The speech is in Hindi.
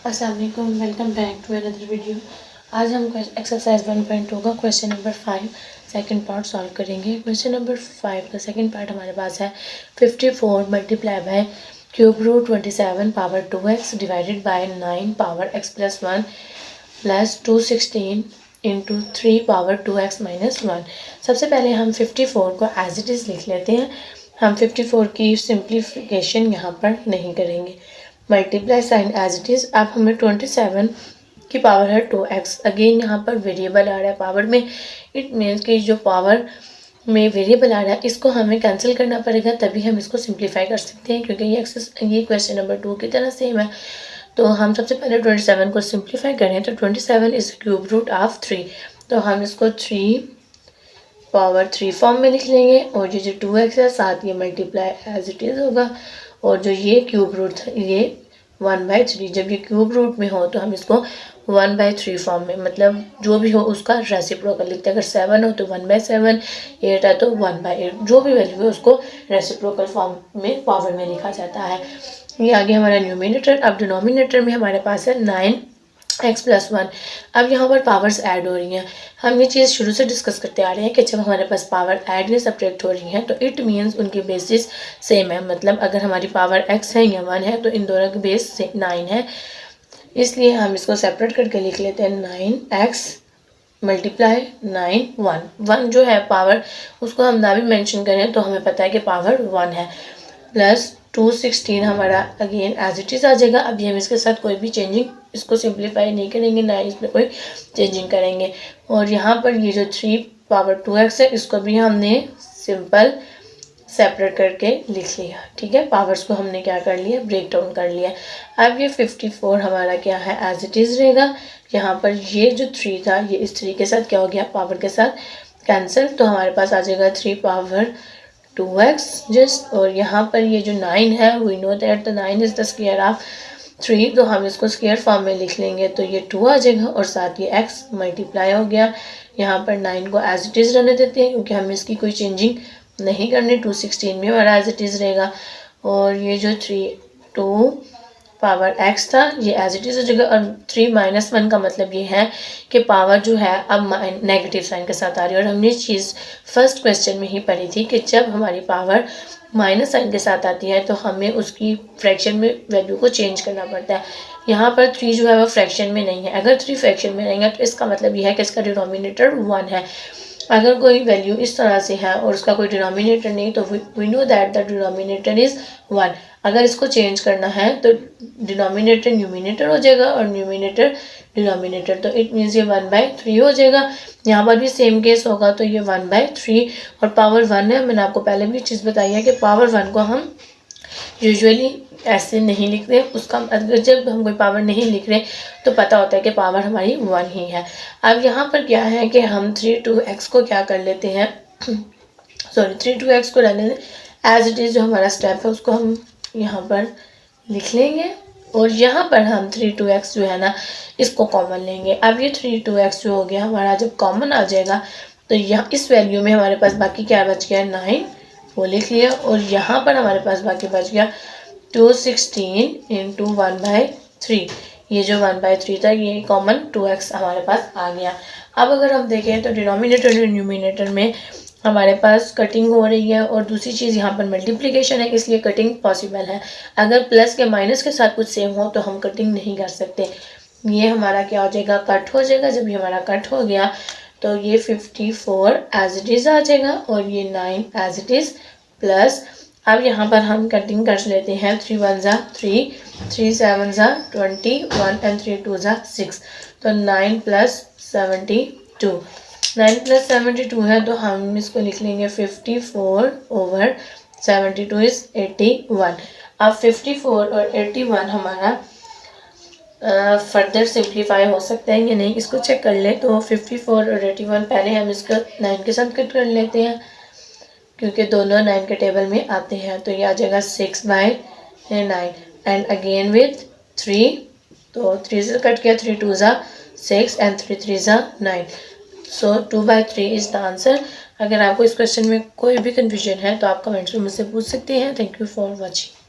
अस्सलाम वालेकुम, welcome back to another video. आज हम एक्सरसाइज 1.2 का question number 5 second part solve करेंगे। क्वेश्चन नंबर 5 का सेकंड पार्ट हमारे पास है 54 multiply by cube root 27 power 2x divided by 9 power x plus 1 plus 216 into 3 power 2x minus 1। सबसे पहले हम 54 को एज इट इज़ लिख लेते हैं। हम 54 की सिंप्लीफिकेशन यहाँ पर नहीं करेंगे। Multiply sign as it is. अब हमें 27 की पावर है 2x। अगेन यहाँ पर वेरिएबल आ रहा है पावर में। इट मीन्स कि जो पावर में वेरिएबल आ रहा है इसको हमें कैंसिल करना पड़ेगा, तभी हम इसको सिंप्लीफाई कर सकते हैं, क्योंकि ये क्वेश्चन नंबर 2 की तरह सेम है। तो हम सबसे पहले 27 को सिंप्लीफाई करें तो 27 इज क्यूब रूट ऑफ 3। तो हम इसको 3 पावर 3 फॉर्म में लिख लेंगे और ये जो 2x है साथ ये मल्टीप्लाई एज इट इज़ होगा। और जो ये क्यूब रूट था ये 1/3। जब ये क्यूब रूट में हो तो हम इसको 1/3 फॉर्म में, मतलब जो भी हो उसका रेसिप्रोकल लिखते हैं। अगर 7 हो तो 1/7, 8 है तो 1/8, जो भी वैल्यू है उसको रेसिप्रोकल फॉर्म में पावर में लिखा जाता है। ये आगे हमारा न्यूमिनेटर। अब डिनोमिनेटर में हमारे पास है 9x प्लस 1। अब यहाँ पर पावर्स ऐड हो रही हैं। हम ये चीज़ शुरू से डिस्कस करते आ रहे हैं कि जब हमारे पास पावर ऐड या सब्ट्रैक्ट हो रही हैं तो इट मीन्स उनकी बेसिस सेम है। मतलब अगर हमारी पावर x है या 1 है तो इन दोनों का बेस 9 है, इसलिए हम इसको सेपरेट करके लिख लेते हैं 9x मल्टीप्लाई 9 1 जो है पावर, उसको हम ना भी मेंशन करें तो हमें पता है कि पावर 1 है, प्लस 216 हमारा अगेन एज इट इज़ आ जाएगा। अभी हम इसके साथ कोई भी चेंजिंग, इसको सिंप्लीफाई नहीं करेंगे, ना इसमें कोई चेंजिंग करेंगे। और यहाँ पर ये जो 3 पावर 2x है इसको भी हमने सिंपल सेपरेट करके लिख लिया। ठीक है, पावर्स को हमने क्या कर लिया, ब्रेक डाउन कर लिया। अब ये 54 हमारा क्या है, एज इट इज़ रहेगा। यहाँ पर ये जो 3 था ये इस 3 के साथ क्या हो गया, पावर के साथ कैंसिल, तो हमारे पास आ जाएगा 3 पावर 2x जस्ट। और यहाँ पर ये जो 9 है, we know that the 9 is the square of 3, तो हम इसको स्क्वायर फॉर्म में लिख लेंगे तो ये 2 आ जाएगा और साथ ये x मल्टीप्लाई हो गया। यहाँ पर 9 को एज इट इज़ रहने देते हैं क्योंकि हमें इसकी कोई चेंजिंग नहीं करनी। 216 भी हमारा एज इट इज़ रहेगा। और ये जो 2 पावर x था ये एज इट इज़ हो जाएगा। और 3 माइनस 1 का मतलब ये है कि पावर जो है अब नेगेटिव साइन के साथ आ रही है। और हमने ये चीज़ फर्स्ट क्वेश्चन में ही पढ़ी थी कि जब हमारी पावर माइनस साइन के साथ आती है तो हमें उसकी फ्रैक्शन में वैल्यू को चेंज करना पड़ता है। यहाँ पर 3 जो है वो फ्रैक्शन में नहीं है। अगर 3 फ्रैक्शन में रहेंगे तो इसका मतलब यह है कि इसका डिनोमिनेटर 1 है। अगर कोई वैल्यू इस तरह से है और उसका कोई डिनोमिनेटर नहीं तो we know that the denominator is 1। अगर इसको चेंज करना है तो डिनोमिनेटर न्यूमिनेटर हो जाएगा और न्यूमिनेटर डिनोमिनेटर, तो इट मीन्स ये 1/3 हो जाएगा। यहाँ पर भी सेम केस होगा तो ये 1/3 और पावर 1 है। मैंने आपको पहले भी चीज़ बताई है कि पावर 1 को हम यूजुअली ऐसे नहीं लिख रहे, उसका अगर जब हम कोई पावर नहीं लिख रहे तो पता होता है कि पावर हमारी 1 ही है। अब यहाँ पर क्या है कि हम 32x को क्या कर लेते हैं, सॉरी 32x को रहने एज इट इज़, जो हमारा स्टेप है उसको हम यहाँ पर लिख लेंगे और यहाँ पर हम 32x जो है ना इसको कॉमन लेंगे। अब ये 32x जो हो गया हमारा जब कॉमन आ जाएगा तो यहाँ इस वैल्यू में हमारे पास बाकी क्या बच गया, 9, वो लिख लिया। और यहाँ पर हमारे पास बाकी बच गया 216 इंटू 1/3। ये जो 1/3 था ये कॉमन 2x हमारे पास आ गया। अब अगर हम देखें तो डिनोमिनेटर और न्यूमिनेटर में हमारे पास कटिंग हो रही है और दूसरी चीज़ यहाँ पर मल्टीप्लिकेशन है, इसलिए कटिंग पॉसिबल है। अगर प्लस के माइनस के साथ कुछ सेम हो तो हम कटिंग नहीं कर सकते। ये हमारा क्या हो जाएगा, कट हो जाएगा। जब ये हमारा कट हो गया तो ये 54 एज इट इज़ आ जाएगा और ये 9 एज इट इज़ प्लस। अब यहाँ पर हम कटिंग कर लेते हैं, 3 1 ज़ा 3, 3 7 ज़ा 21 एंड 3 2 ज़ा 6, तो 9 प्लस 72, 9 प्लस 72 है तो हम इसको लिख लेंगे 54 ओवर 72 इज़ 81। अब 54 और 81 हमारा फर्दर सिंप्लीफाई हो सकता है या नहीं इसको चेक कर ले। तो 54 और 81 पहले हम इसका 9 के साथ कट कर लेते हैं क्योंकि दोनों 9 के टेबल में आते हैं। तो ये आ जाएगा 6/9 एंड अगेन विथ 3, तो 3 से कट किया, 3 2 ज़ा 6 एंड 3 3 ज़ा 9, सो 2/3 इज़ द आंसर। अगर आपको इस क्वेश्चन में कोई भी कन्फ्यूजन है तो आप कमेंट्स में मुझसे पूछ सकते हैं। Thank you for watching.